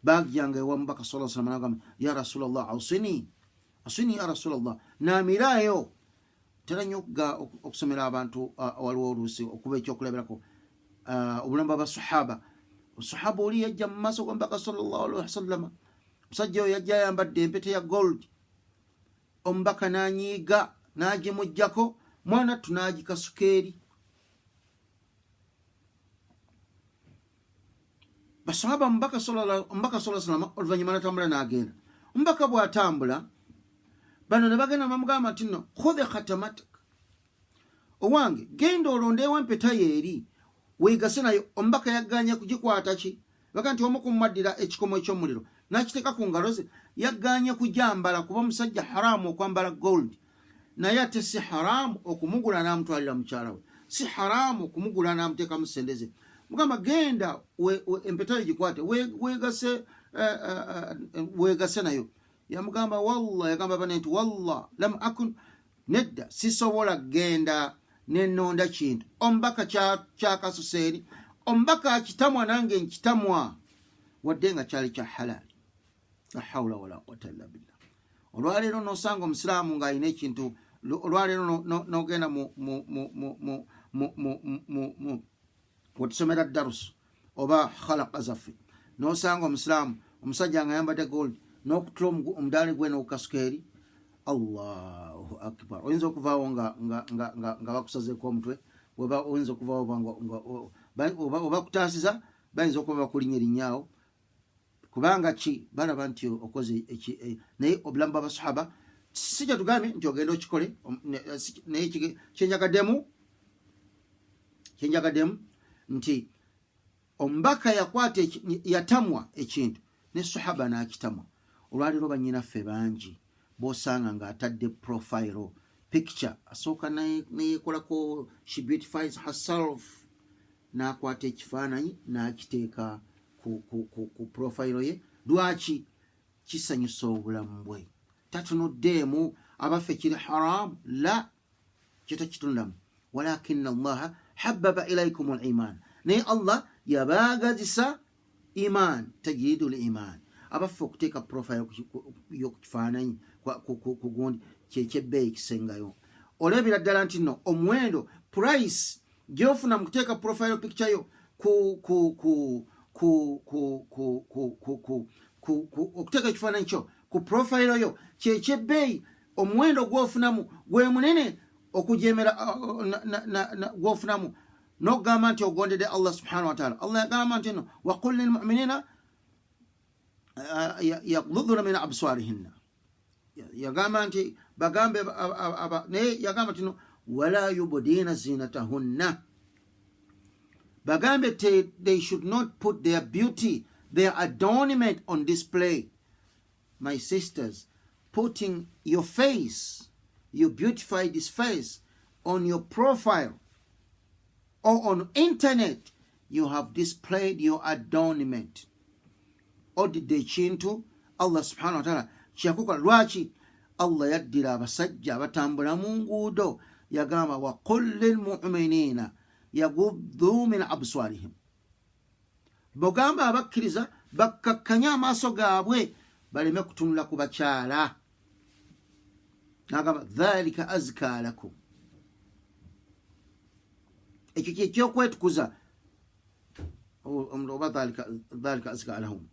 Bajjanga ewa mubaka sallallahu alaihi wasallam n'agamba, ya Rasulallah awsini ya Rasulallah, naamirayo. Tera nnyo okusomera abantu waliwo oluusi okuba ekyokulabirako obulamu bw'abasahaba. Osahaba oli yajja mu maaso ga mubaka sallallahu alaihi wasallam, omusajja oyo yajja ayambadde empete ya gold. Omubaka n'anyiiga n'agimuggyako, mwana tunaagikasuka eri. Basahaba omubaka sallallahu alaihi wasallam oluvannyuma n'atambula n'agenda. Omubaka bw'atambula, bano ne bagenda bamugamba nti nno khudhe khatamatak, owange genda olondeewo empeta yeeri weegase nayo. Omubaka yaggaanya kugikwata ki? Baga nti omu kumumaddira ekikomo eky'omuliro n'akiteeka ku ngalo ze. Yaggaanya kugyambala kuba omusajja haraamu okwambala gold, naye ate si haraamu okumugula n'amutwalira mukyala we, si haraamu okumugula n'amuteekamu sente ze. Mugamba genda empeta yo gikwate weegase nayo. Yamugamba wallah, yagamba bane nti wallah lam akun, nedda sisobola genda nenonda kintu. Omubaka kyakasusa eri, omubaka akitamwa nange nkitamwa, wadde nga kyali kya halali. La hawla wala quwwata illa billah. Olwaleero nosanga omusiraamu ng'alina ekintu, olwaleero nogenda wetusomera darusu oba khalaqa zaffe, nosanga omusiraamu omusajja nga ayambadde gold n'okutula omudaali gwe n'okukasuka eri. Allahu akbar. Oyinza okuvaawo nga bakusazeeko omutwe, oyinza okuvaawo oba kutaasiza, bayinza okuba bakulinya erinnyaawo, kubanga ki balaba nti okoze naye obulamu bw'abasahaba si kye tugambye nti ogenda okikole, naye kyenjagaddemu nti omubaka yatamwa ekintu ne sahaba n'akitamwa. Olwaleero bannyinaffe bangi b'osanga ng'atadde profile picture, asooka neyekolako, she beautifies herself, n'akwata ekifaananyi n'akiteeka ku profile ye. Lwaki? Kisanyusa obulamu bwe, tatunuddeemu abaffe kiri haramu, la kyetakitundiramu. Walakinna allaha habbaba ilaykum al-iman, naye Allah yabaagazisa iman, tajridul iman. Abaffe okuteeka profile y'okukifaananyi ku gundi kyekyebeeyi kisengayo. Olabira ddala nti nno omuwendo price gy'ofuna mu kuteeka profile picture yo okuteeka ekifaananyi kyo ku profile yo kyekyebeeyi, omuwendo gw'ofunamu gwe munene okujemera gw'ofunamu n'okugamba nti ogondedde Allah subhanahu wa ta'ala. Allah yagamba nti nno waqul lil mu'minina yaghdudna min absarihinna, yagamba nti bagambe naye yagamba nti no wala yubdina zinatahunna, bagambe they should not put their beauty, their adornment on display. my sisters, putting your face, you beautify this face on your profile or on internet, you have displayed your adornment. Odidde ekintu Allah subhanahu wa ta'ala kyakukola. Lwaki? Allah yaddira abasajja abatambula mu nguudo, yagamba wa qul lil mu'minina yaghuddu min absarihim. Bogamba abakkiriza bakkakkanya amaaso gaabwe baleme kutunula ku bakyala. Nagamba dhalika azka lakum. Ekyo kyekyokwetikuza oba dhalika azka lahum.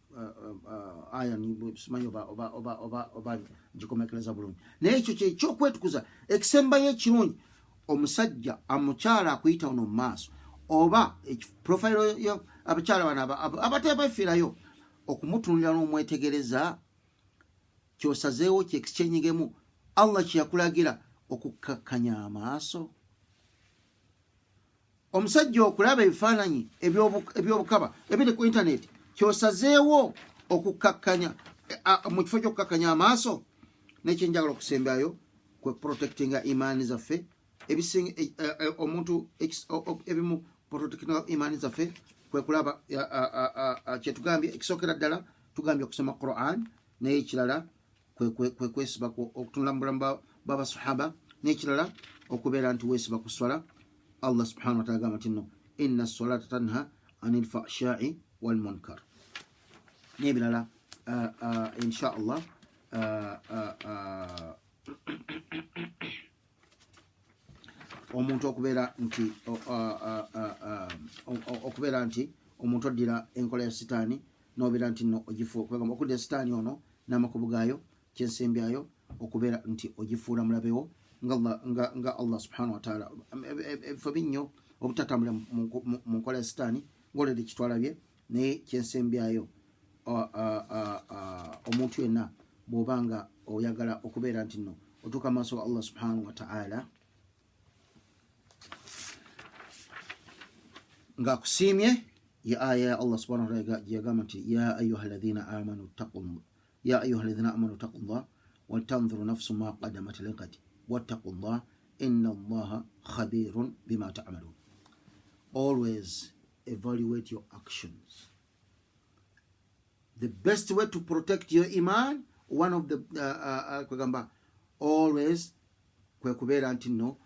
Aya simanyi oba ngikomekereza bulungi. Naye ekyo kyekyokwetikuza ekisembayo ekirungi omusajja amukyala akuyita ono mu maaso oba profile yo abakyala bano abatebefiirayo okumutunulira n'omwetegereza kyosazeewo kyekikyenyigemu Allah kyeyakulagira okukkakkanya amaaso. Omusajja okulaba ebifaananyi ebyobukaba ebiri ku internet kyosazeewo okukkakkanya mu kifo ky'okukkakkanya amaaso. Nekyenjagala okusembayo kwe protectinga imaani zaffe omuntu ebimu protectinga imaani zaffe kwe kulaba kyetugambye ekisookera ddala tugambye okusoma Quran, naye ekirala kwe kwesiba okutunula mu bulamu bw'abasahaba, n'ekirala okubeera nti weesiba ku swala. Allah subhanahu wa ta'ala agamba nti no inna as-salata tanha anil fahsha'i wal munkar n'ebirala insha Allah. Omuntu okubeera nti omuntu oddira enkola ya sitaani n'obeera nti no ogifuula kwegamba okuddira sitaani ono n'amakubo gaayo, kyensembyayo okubeera nti ogifuula mulabewo nga Allah subhanahu wa ta'ala. Ebifo binnyo obutatambulira mu nkola ya sitaani ng'olede kitwalabye, naye kyensembyayo omuntu yenna bw'obanga oyagala okubeera nti no otuuka maaso ga Allah subhanahu wa ta'ala ng'akusiimye, ya aya ya Allah subhanahu wa ta'ala gyeyagamba nti ya ayuha alladhina amanu taqullah waltanzuru nafsu ma qaddamat lighad wattaqullah inna allaha khabirun bima ta'malun. Always evaluate your actions. The best way to protect your iman, one of the kwegamba always kwe kubeera nti no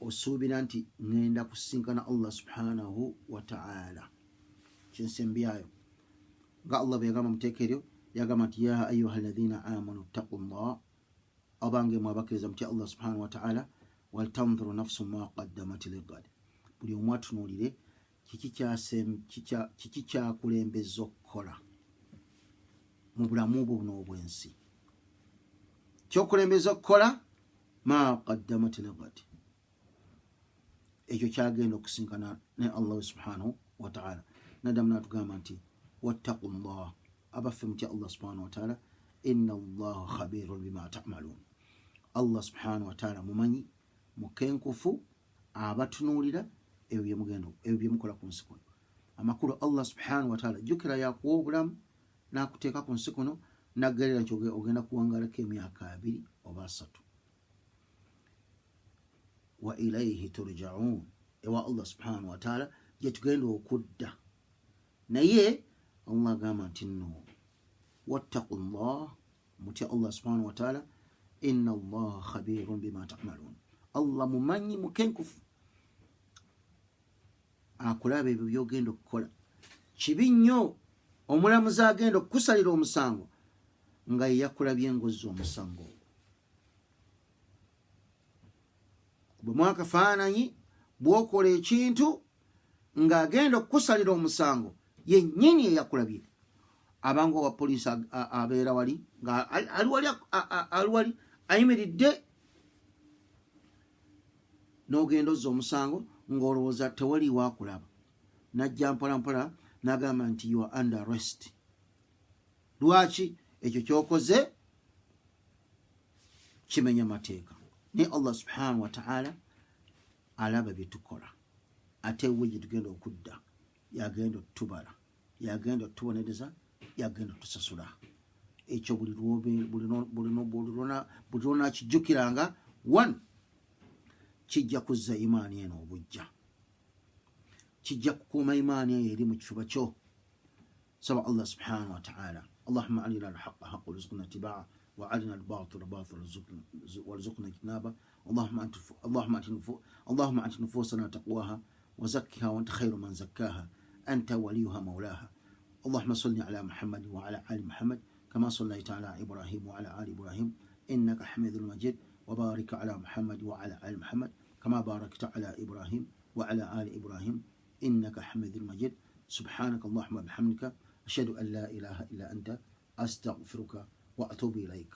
osuubira nti ngenda kusinkana Allah subhanahu wa ta'ala. Kyensembyayo nga Allah bwe yagamba muteeka eryo, yagamba nti ya ayuha alladhina amanu taqullah, abange mwabakkiriza mutya Allah subhanahu wa ta'ala, waltanzuru nafsu ma qaddamat lighad. Buli omu atunuulire kiki kyakulembeza okukola mu bulamu bwo buno obw'ensi. Kyokulembeza okukola ma qaddamat lighad, ekyo kyagenda okusinkana ne Allah subhanahu wa ta'ala. Nadamu n'atugamba nti wattaqullah, abaffe mutya Allah subhanahu wa ta'ala, inna allaha khabirun bima ta'malun. Allah subhanahu wa ta'ala mumanyi mukenkufu abatunuulira ebyo byemukola ku nsi kuno. Amakulu Allah subhanahu wa ta'ala jjukira yakuwa obulamu n'akuteeka ku nsi kuno n'aggalira nti ogenda kuwangalako emyaka 2 oba 3. Wa ilayhi turja'un, ewa Allah subhanahu wa ta'ala gye tugenda okudda. Naye Allah agamba nti no wattaqullah, mutya Allah subhanahu wa ta'ala, inna allaha khabirun bima ta'malun. Allah mumanyi mukenkufu akulaba ebyo byogenda okukola. Kibi nnyo omulamuzi agenda okukusalira omusango nga yeyakulabye ng'ozza omusango. Bwe mwakafaananyi bw'okola ekintu ng'agenda okukusalira omusango yennyini eyakulabye. Abanga owa poliisi abeera wali nga ali wali ayimiridde, n'ogenda ozza omusango ng'olowooza tewali waakulaba, najja mpolampola n'agamba nti you are under arrest. Lwaki? Ekyo kyokoze kimenya mateeka. Ne Allah subhanahu wa ta'ala alaba bye tukola, ate we gye tugenda okudda yagenda otubala, yagenda otubonereza, yagenda otusasula. ekyo buli lwonakijjukiranga 1 kijja kuzza imaani eno obujja, kijja kukuuma imaani eyo eri mu kifuba kyo. saba Allah subhanahu wa ta'ala Allahumma arina al-haqqa haqqan warzuqna ittiba'ahu wa arina al-batila batilan warzuqna ijtinaba. اللهم أنت نفوسنا تقواها وزكها وأنت خير من زكاها أنت وليها مولاها. اللهم صل على محمد وعلى آل محمد كما صليت على إبراهيم وعلى آل إبراهيم إنك حميد مجيد، وبارك على محمد وعلى آل محمد كما باركت على إبراهيم وعلى آل إبراهيم إنك حميد مجيد. سبحانك اللهم وبحمدك أشهد أن لا إله إلا أنت أستغفرك وأتوب إليك.